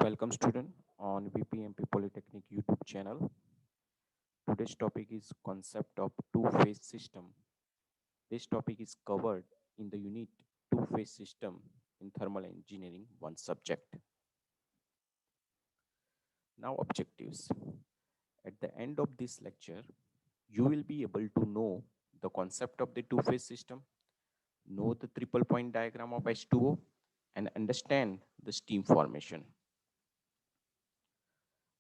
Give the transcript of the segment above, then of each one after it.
Welcome student on VPMP Polytechnic YouTube channel. Today's topic is concept of two-phase system. This topic is covered in the unit two-phase system in thermal engineering one subject. Now objectives. At the end of this lecture, you will be able to know the concept of the two-phase system, know the triple point diagram of H2O, and understand the steam formation.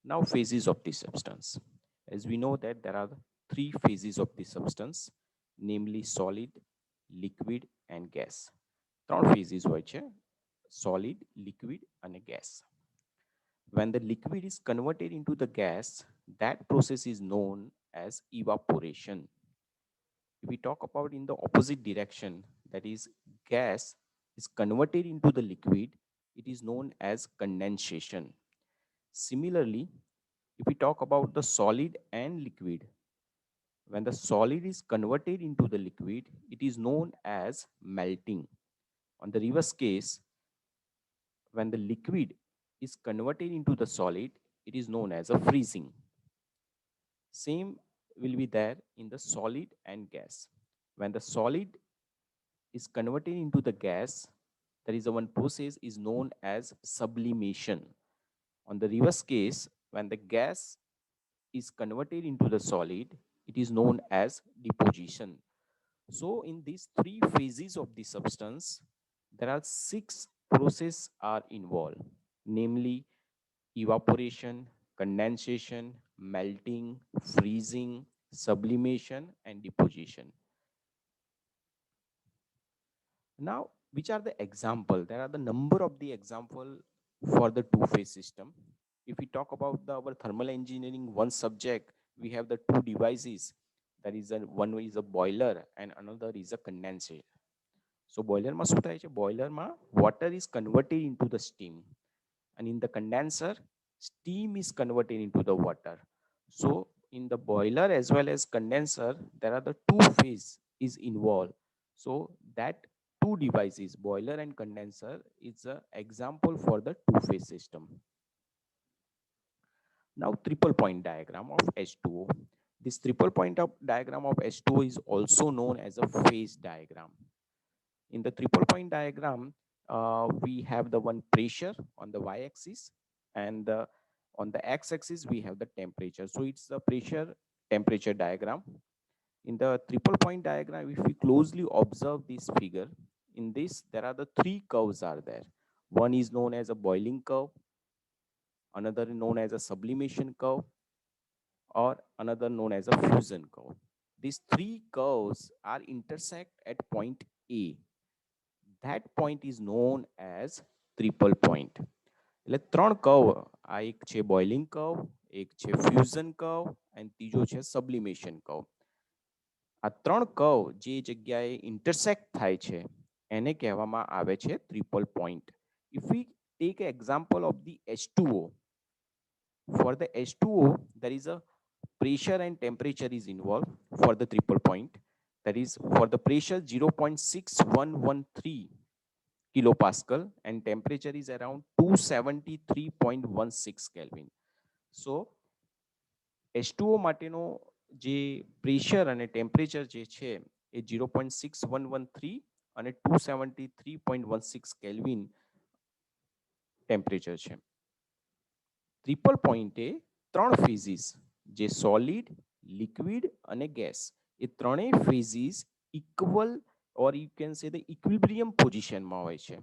Now phases of the substance. As we know that there are three phases of the substance, namely solid, liquid and gas. ત્રણ phases હોય છે, solid, liquid and gas. When the liquid is converted into the gas, that process is known as evaporation. If we talk about in the opposite direction, that is gas is converted into the liquid, it is known as condensation. Similarly, if we talk about the solid and liquid, when the solid is converted into the liquid, it is known as melting. On the reverse case, when the liquid is converted into the solid, it is known as a freezing. Same will be there in the solid and gas. When the solid is converted into the gas, there is a one process is known as sublimation. On the reverse case, when the gas is converted into the solid, it is known as deposition. So in these three phases of the substance, there are six processes are involved, namely evaporation, condensation, melting, freezing, sublimation, and deposition. Now, which are the example? There are the number of the example for the two-phase system. If we talk about our thermal engineering one subject, we have the two devices. That is one is a boiler and another is a condenser. So boiler માં શું થાય છે? Boiler માં water is converted into the steam, and in the condenser, steam is converted into the water. So in the boiler as well as condenser, there are the two phase is involved. So that two devices, boiler and condenser, is an example for the two-phase system. Now triple point diagram of H2O. This triple point of diagram of H2O is also known as a phase diagram. In the triple point diagram, we have the one pressure on the y-axis, and on the x-axis we have the temperature. So it's the pressure temperature diagram. In the triple point diagram, if we closely observe this figure, in this there are the three curves are there. One is known as a boiling curve, another known as a sublimation curve, or another known as a fusion curve. These three curves are intersect at point A. That point is known as triple point. એટલે ત્રણ curve, આ એક છે boiling curve, એક છે fusion curve અને ત્રીજો છે સબ્લિમેશન કર્વ. આ ત્રણ કર્વ જે જગ્યાએ ઇન્ટરસેક્ટ થાય છે એને કહેવામાં આવે છે triple point. If we take an example of the H2O, for the H2O there is a pressure and temperature is involved for the triple point. That is, for the pressure 0.6113 kilopascal and temperature is around 273.16 Kelvin. So H2O માટેનો જે pressure અને temperature જે છે એ 0.6113 અને 273.16 kelvin temperature છે. Triple પોઈન્ટે ત્રણ ફેઝિસ જે solid, liquid અને ગેસ, એ ત્રણેય ફેઝિસ equal or you can say the equilibrium position માં હોય છે.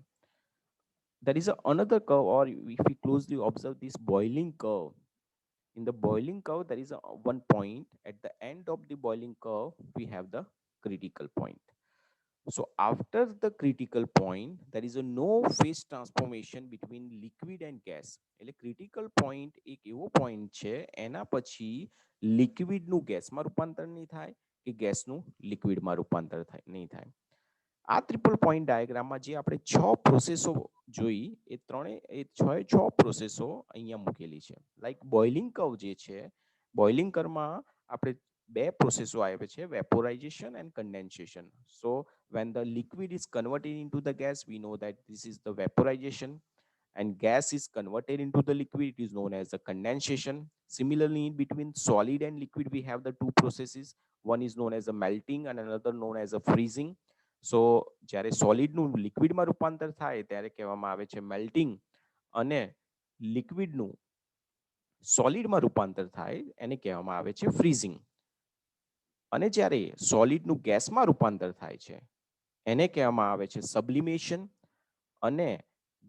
There is another curve, or if we closely observe this boiling curve, in the boiling curve there is one point at the end of the boiling curve we have the critical point. So after the critical point there is a no phase transformation between liquid and gas. એટલે critical point એક એવો point છે એના પછી liquid નું gas માં રૂપાંતર નહીં થાય કે gas નું liquid માં રૂપાંતર નહીં થાય. આ ટ્રિપલ પોઈન્ટ ડાયાગ્રામમાં જે આપણે છ પ્રોસેસો જોઈ એ છ પ્રોસેસો અહીંયા મૂકેલી છે. લાઈક બોઇલિંગ કર્વ જે છે, બોઇલિંગ કર્વમાં આપણે બે પ્રોસેસો આવે છે, vaporisation and condensation. So when the liquid is converted into the gas, we know that this is the vaporization, and gas is converted into the liquid, it is known as the condensation. Similarly, in between solid and liquid, we have the two processes. One is known as a melting and another known as a freezing. So જ્યારે સોલિડનું લિક્વિડમાં રૂપાંતર થાય ત્યારે કહેવામાં આવે છે melting, અને લિક્વિડનું સોલિડમાં રૂપાંતર થાય એને કહેવામાં આવે છે ફ્રીઝિંગ. અને જ્યારે સોલિડનું ગેસમાં રૂપાંતર થાય છે એને કહેવામાં આવે છે સબ્લિમેશન, અને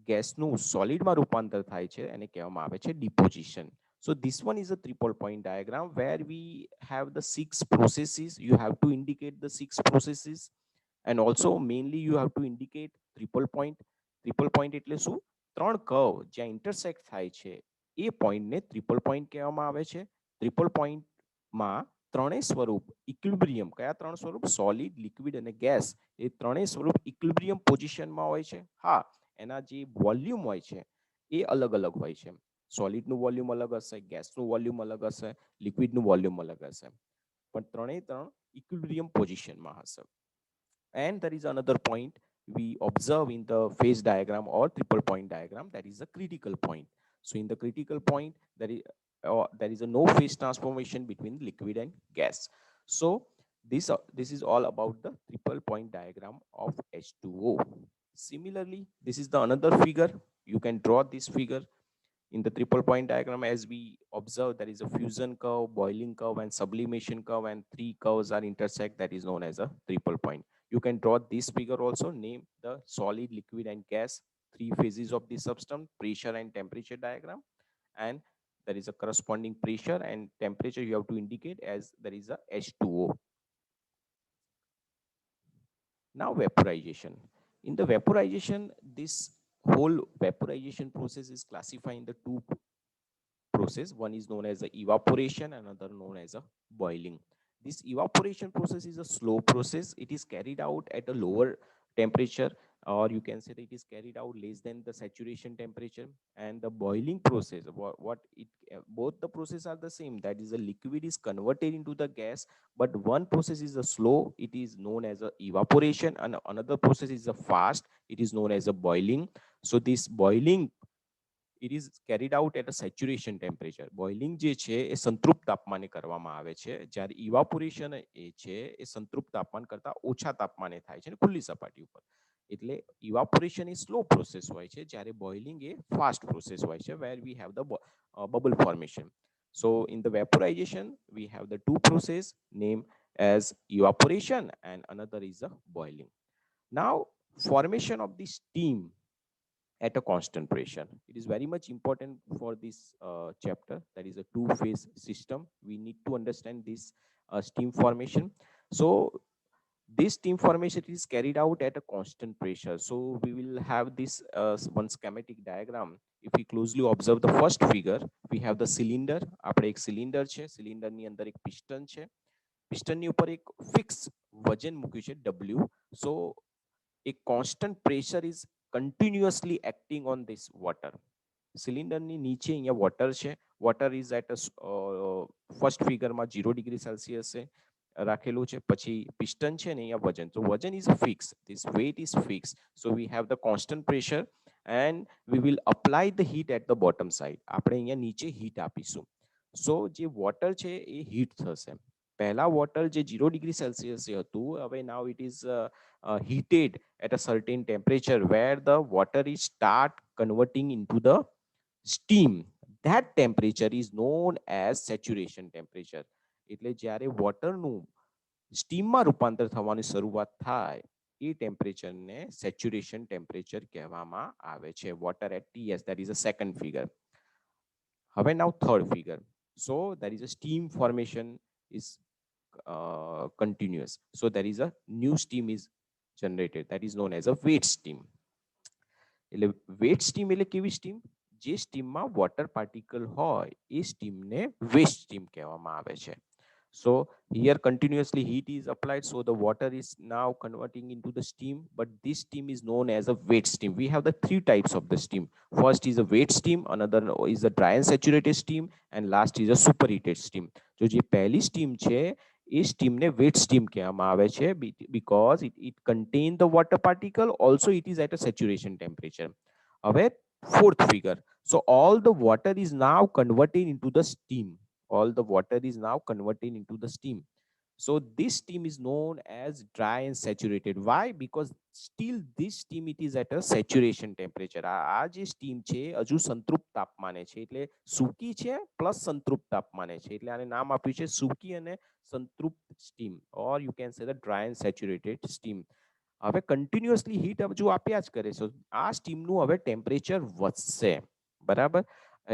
ગેસનું સોલિડમાં રૂપાંતર થાય છે એને કહેવામાં આવે છે deposition. So this one is a triple point diagram where we have the six processes. You have to indicate the six processes, and also mainly you have to indicate triple point. Triple point એટલે શું? ત્રણ curve જ્યાં intersect થાય છે એ પોઈન્ટને triple point કહેવામાં આવે છે. ટ્રિપલ પોઈન્ટમાં ત્રણેય સ્વરૂપ ઇક્વિલિબ્રિયમ, કયા ત્રણ સ્વરૂપ? સોલિડ, લિક્વિડ અને ગેસ, એ ત્રણેય સ્વરૂપ ઇક્વિલિબ્રિયમ પોઝિશનમાં હોય છે. હા, એના જે વોલ્યુમ હોય છે એ અલગ અલગ હોય છે. સોલિડનું વોલ્યુમ અલગ હશે, ગેસનું વોલ્યુમ અલગ હશે, લિક્વિડનું વોલ્યુમ અલગ હશે, પણ ત્રણેય ત્રણ ઇક્વિલિબ્રિયમ પોઝિશનમાં હશે. And there is another point we observe in the phase diagram or triple point diagram, that is a critical point. So in the critical point, there is a no phase transformation between liquid and gas. So this is all about the triple point diagram of H2O. Similarly, this is the another figure. You can draw this figure. In the triple point diagram, as we observe, there is a fusion curve, boiling curve, and sublimation curve, and three curves are intersect. That is known as a triple point. You can draw this figure also, name the solid, liquid, and gas, three phases of the substance, pressure and temperature diagram. And there is a corresponding pressure and temperature you have to indicate as there is a H2O. Now vaporization. In the vaporization, this whole vaporization process is classified in the two process. One is known as the evaporation, another known as a boiling. This evaporation process is a slow process. It is carried out at a lower temperature, or you can say that it is carried out less than the saturation temperature. And the boiling process, what it both the process are the same. That is, the liquid is converted into the gas, but one process is a slow. It is known as a evaporation, and another process is a fast. It is known as a boiling. So this boiling, it is carried out at a saturation temperature. Boiling જે છે એ સંતૃપ્ત તાપમાને કરવામાં આવે છે, જ્યારે evaporation એ છે એ સંતૃપ્ત તાપમાન કરતા ઓછા તાપમાને થાય છે ખુલ્લી સપાટી ઉપર. એટલે ઇવાપોરેશન એ સ્લો પ્રોસેસ હોય છે, જ્યારે બોઇલિંગ એ ફાસ્ટ પ્રોસેસ હોય છે, where we have the bubble formation. So in the vaporization, we have the two process named as evaporation and another is the boiling. Now, formation of the steam at a constant pressure. It is very much important for this chapter. That is a two-phase system. We need to understand this steam formation. So this steam formation is carried out at a constant pressure. So we will have this one schematic diagram. If we closely observe the first figure, we have the cylinder. આપણે એક cylinder છે, સિલિન્ડરની અંદર એક piston છે, પિસ્ટનની ઉપર એક fix વજન મૂક્યું છે W. So a constant pressure is continuously acting on this water. સિલિન્ડરની નીચે અહીંયા વોટર છે. વોટર ઇઝ એટ ફર્સ્ટ ફિગરમાં 0 ડિગ્રી સેલ્સિયસે રાખેલું છે. પછી પિસ્ટન છે ને અહીંયા વજન. તો વજન is fix. This weight is fix. So we have the constant pressure and we will apply the heat at the bottom side. આપણે અહીંયા નીચે હીટ આપીશું. સો જે વોટર છે એ હીટ થશે. પહેલા વોટર જે 0 ડિગ્રી સેલ્સિયસે હતું, હવે now it is heated at a certain temperature where the water is start converting into the steam. That temperature is known as saturation temperature. એટલે જ્યારે વોટરનું સ્ટીમમાં રૂપાંતર થવાની શરૂઆત થાય એ ટેમ્પરેચરને સેચ્યુરેશન ટેમ્પરેચર કહેવામાં આવે છે. Water at TS, that is a second figure. હવે now third figure. So there is a steam formation is continuous. So there is a new steam is generated, that is known as a wet steam. એટલે wet steam એટલે કેવી steam? જે સ્ટીમમાં water particle હોય એ સ્ટીમને waste steam કહેવામાં આવે છે. So here continuously heat is applied, so the water is now converting into the steam, but this steam is known as a wet steam. We have the three types of the steam. First is a wet steam, another is a dry and saturated steam, and last is a superheated steam. So જે પહેલી steam છે એ સ્ટીમને wet steam કહેવામાં આવે છે, because it contain the water particle, also it is at a saturation temperature. હવે fourth figure. So all the water is now converted into the steam. All the water is now converted into the steam. So this steam is known as dry and saturated. Why? Because still this steam it is at a saturation temperature. આ જે steam છે હજુ સંતૃપ્ત તાપમાને છે, એટલે સૂકી છે પ્લસ સંતૃપ્ત તાપમાને છે, એટલે આને નામ આપ્યું છે સૂકી અને સંતૃપ્ત steam, or you can say the dry and saturated steam. હવે કન્ટિન્યુઅસલી હીટ હજુ આપ્યા જ કરે છે, આ સ્ટીમનું હવે ટેમ્પરેચર વધશે, બરાબર.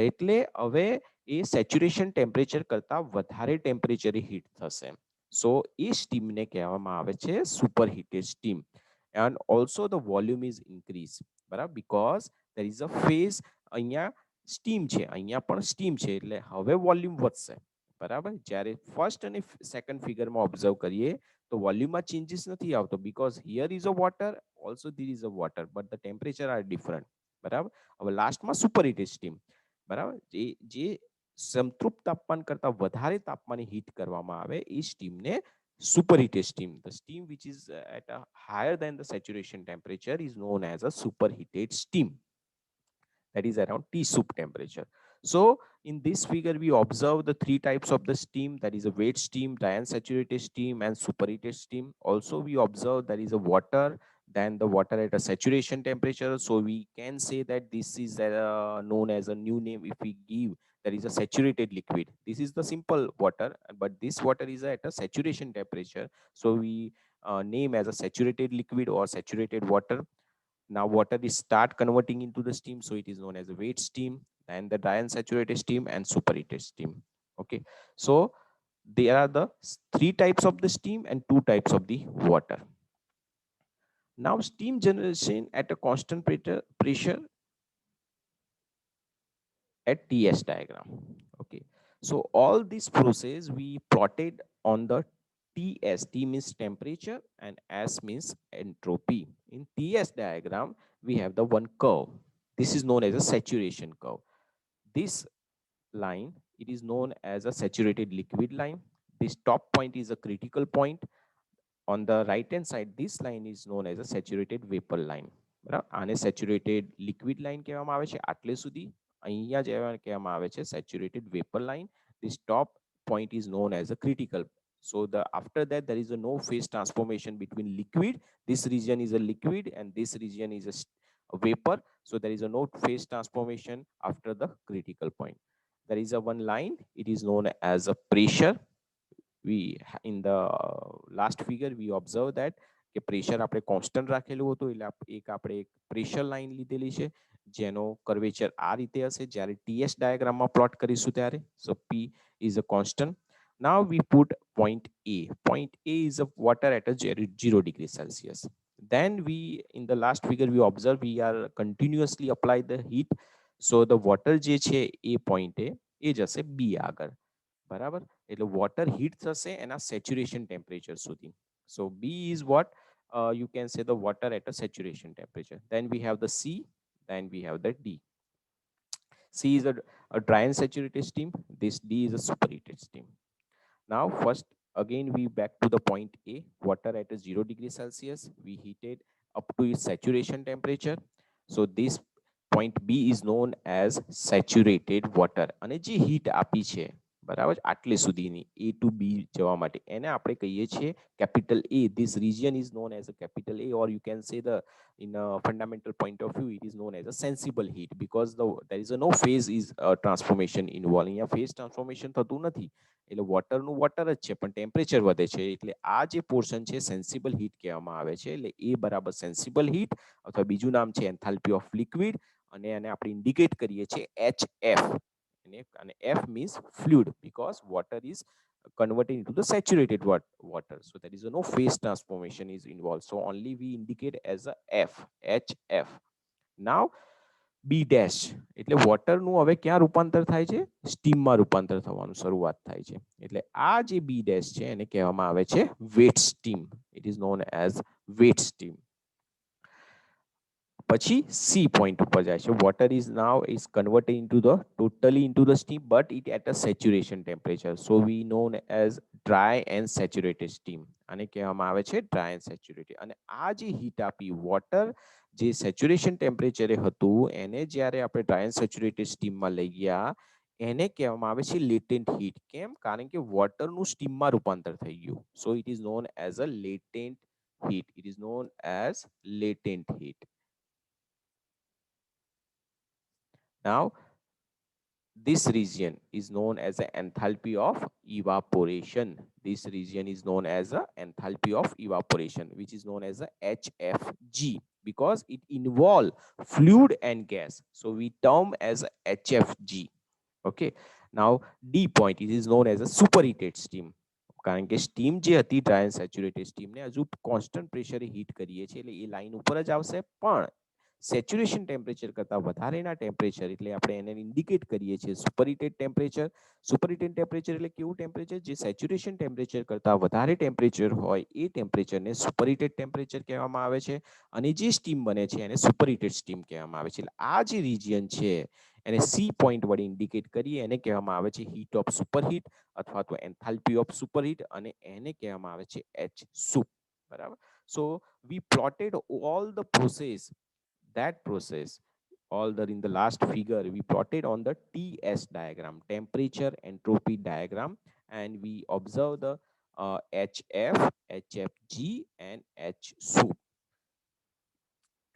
એટલે હવે એ સેચ્યુરેશન ટેમ્પરેચર કરતા વધારે ટેમ્પરેચરે હીટ થશે. સો એ સ્ટીમને કહેવામાં આવે છે superheated steam. And also the volume is increase, બરાબર, because there is a phase. અહીંયા સ્ટીમ છે, અહીંયા પણ સ્ટીમ છે, એટલે હવે વોલ્યુમ વધશે, બરાબર. જ્યારે ફર્સ્ટ અને સેકન્ડ ફિગરમાં ઓબ્ઝર્વ કરીએ તો વોલ્યુમમાં ચેન્જીસ નથી આવતો, because here is a water, also Dhir is a water, but the temperature R different, બરાબર. હવે લાસ્ટમાં સુપર હીટેડ સ્ટીમ, બરાબર, જે સંતૃપ્ત તાપમાન કરતા વધારે તાપમાને હીટ કરવામાં આવે એ સ્ટીમને superheated steam. The steam which is at a higher than the saturation temperature is known as a superheated steam. That is around T soup temperature. So in this figure, we observe the three types of the steam, that is a wet steam, diunsaturated steam, and superheated steam. Also, we observe there is a water, then the water at a saturation temperature. So we can say that this is known as a new name if we give there is a saturated liquid. This is the simple water, but this water is at a saturation temperature. So we name as a saturated liquid or saturated water. Now water is start converting into the steam, so it is known as a wet steam, and the dry unsaturated steam and superheated steam. Okay, so there are the three types of the steam and two types of the water. Now steam generation at a constant pressure at TS diagram. Okay, so all this process we plotted on the TS. T means temperature and S means entropy. In TS diagram, we have the one curve. This is known as a saturation curve. This line, it is known as a saturated liquid line. This top point is a critical point. On the right hand side, this line is known as a saturated vapor line. બરાબર, આને saturated liquid line કહેવામાં આવે છે આટલે સુધી. અહીંયા જે કહેવામાં આવે છે saturated vapour line. This top point is known as a critical. So the after that there is a no phase transformation between liquid. This region is a liquid and this region is a vapor. So there is a no phase transformation after the critical point. There is a one line. It is known as a pressure. We in the last figure we observe that કે pressure આપણે constant રાખેલું હતું, એટલે એક આપણે એક pressure line લીધેલી છે જેનો કર્વેચર આ રીતે હશે જ્યારે ટીએસ ડાયાગ્રામમાં પ્લોટ કરીશું ત્યારે. So P is a constant. Now we put point A. Point A is a water at a 0 degree Celsius. Then we in the last figure we observe we are continuously apply the heat. So the water જે છે A point એ જશે B આગળ, બરાબર. એટલે water heat થશે એના saturation temperature સુધી. So B is what you can say the water at a saturation temperature. Then we have the C, then we have the D. C is a dry and saturated steam. This D is a superheated steam. Now first again we back to the point A, water at a 0 degree Celsius. We heated up to its saturation temperature. So this point B is known as saturated water. અને જે heat આપી છે બરાબર આટલે સુધીની A to B જવા માટે એને આપણે કહીએ છીએ capital A. This region is known as a capital A, or you can say the in a fundamental point of view it is known as a sensible heat, because there is a no phase is transformation involved. અહીંયા phase transformation થતું નથી, એટલે વોટરનું water જ છે પણ temperature વધે છે, એટલે આ જે પોર્શન છે સેન્સિબલ હીટ કહેવામાં આવે છે. એટલે એ બરાબર સેન્સિબલ હીટ, અથવા બીજું નામ છે એન્થાલ્પી ઓફ લિક્વિડ, અને એને આપણે ઇન્ડિકેટ કરીએ છીએ HF. અને F means fluid, because water is converted into the saturated water. So there is no phase transformation is involved. So only we indicate as a F, HF. Now B dash એટલે વોટરનું હવે ક્યાં રૂપાંતર થાય છે? સ્ટીમમાં રૂપાંતર થવાનું શરૂઆત થાય છે. એટલે આ જે B dash છે એને કહેવામાં આવે છે wet steam. It is known as wet steam. પછી C point ઉપર જાય છે. Water is now is converted into the totally into the steam, but it at a saturation temperature. So we known as dry and saturated steam. આને કહેવામાં આવે છે dry and saturated. અને આ જે હીટ આપી વોટર જે સેચ્યુરેશન ટેમ્પરેચરે હતું એને જ્યારે આપણે ડ્રાય એન્ડ સેચ્યુરેટેડ સ્ટીમમાં લઈ ગયા એને કહેવામાં આવે છે લેટેન્ટ હીટ. કેમ? કારણ કે વોટરનું સ્ટીમમાં રૂપાંતર થઈ ગયું. So it is known as a latent heat. It is known as latent heat. Now, this region is known as the enthalpy of evaporation. This region is known as the enthalpy of evaporation, which is known as the HFG, because it involve fluid and gas. So we term as HFG. Okay. Now D point, it is known as a superheated steam. કારણ કે steam જે હતી dry and saturated સ્ટીમને હજુ constant પ્રેશરે heat કરીએ છીએ એટલે એ line ઉપર જ આવશે, પણ સેચ્યુરેશન ટેમ્પરેચર કરતાં વધારેના ટેમ્પરેચર એટલે આપણે એને ઇન્ડિકેટ કરીએ છીએ સુપરહીટેડ ટેમ્પરેચર. સુપરહીટેડ ટેમ્પરેચર એટલે કેવું ટેમ્પરેચર? જે સેચ્યુરેશન ટેમ્પરેચર કરતાં વધારે ટેમ્પરેચર હોય એ ટેમ્પરેચરને સુપરહીટેડ ટેમ્પરેચર કહેવામાં આવે છે. અને જે સ્ટીમ બને છે એને સુપરહીટેડ સ્ટીમ કહેવામાં આવે છે. એટલે આ જે રિજિયન છે એને સી પોઈન્ટ વડે ઇન્ડિકેટ કરીએ એને કહેવામાં આવે છે હીટ ઓફ સુપરહીટ અથવા તો એન્થાલ્પી ઓફ સુપરહીટ, અને એને કહેવામાં આવે છે એચ સુપ. બરાબર. So we plotted all the process, that process, all the in the last figure we plotted on the TS diagram, temperature entropy diagram, and we observe the HF, HFG, and H soup.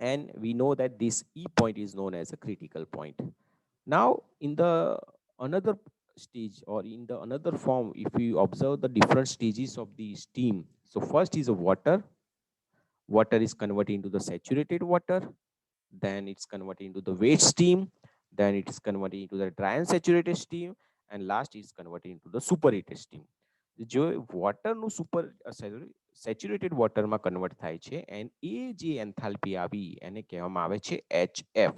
And we know that this E point is known as a critical point. Now, in the another stage or in the another form, if we observe the different stages of the steam, so first is a water. Water is converted into the saturated water, then it's converted into the wet steam, then it is converted into the dry and saturated steam, and last is converted into the superheated steam. જો વોટરનું super saturated વોટરમાં convert થાય છે and એ જે enthalpy આવી એને કહેવામાં આવે છે HF.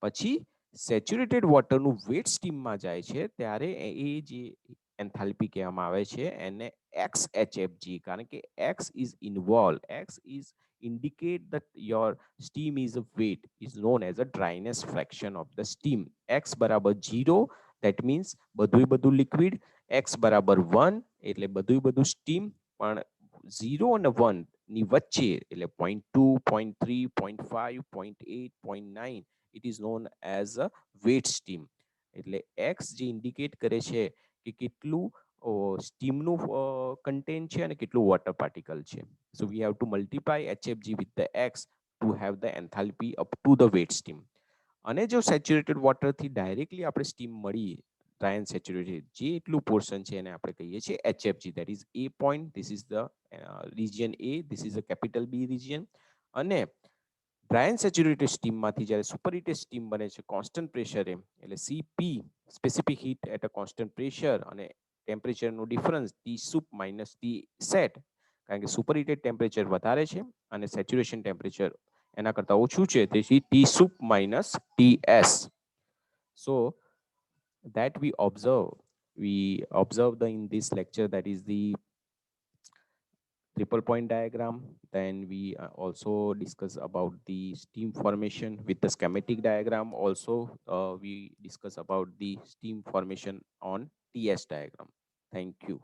પછી સેચ્યુરેટેડ વોટરનું વેટ સ્ટીમમાં જાય છે ત્યારે એ જે એન્થાલ્પી કહેવામાં આવે છે એને XHFG, કારણ કે X is involved, X is indicate that your steam is a weight, is known as a dryness fraction of the steam. X બરાબર 0, that means બધું liquid. X બરાબર 1 એટલે બધું steam, પણ 0 અને 1 ની વચ્ચે એટલે 0.2, 0.3, 0.5, 0.8, 0.9, it is known as a weight steam. એટલે X જે ઇન્ડિકેટ કરે છે કે કેટલું સ્ટીમનું કન્ટેન્ટ છે અને કેટલું વોટર પાર્ટિકલ છે. So we have to multiply HFG with the X to have the enthalpy up to the wet steam. અને જો સેચ્યુરેટેડ વોટરથી ડાયરેક્ટલી આપણે સ્ટીમ મળી ડ્રાય એન્ડ સેચ્યુરેટેડ જે એટલું પોર્શન છે એને આપણે કહીએ છીએ HFG, that is A point. This is the region A, this is a capital B region. અને ડ્રાય એન્ડ સેચ્યુરેટેડ સ્ટીમમાંથી જ્યારે સુપરહીટેડ સ્ટીમ બને છે કોન્સ્ટન્ટ પ્રેશરે એટલે CP, specific heat at a constant pressure, અને ટેમ્પરેચરનું difference T sup minus T sat, કારણ કે સુપરહીટેડ ટેમ્પરેચર વધારે છે અને સેચ્યુરેશન ટેમ્પરેચર એના કરતાં ઓછું છે, તેથી T sup minus TS. So that we observe the in this lecture, that is the triple point diagram. Then we also discuss about the steam formation with the schematic diagram. Also, we discuss about the steam formation on TS diagram. Thank you.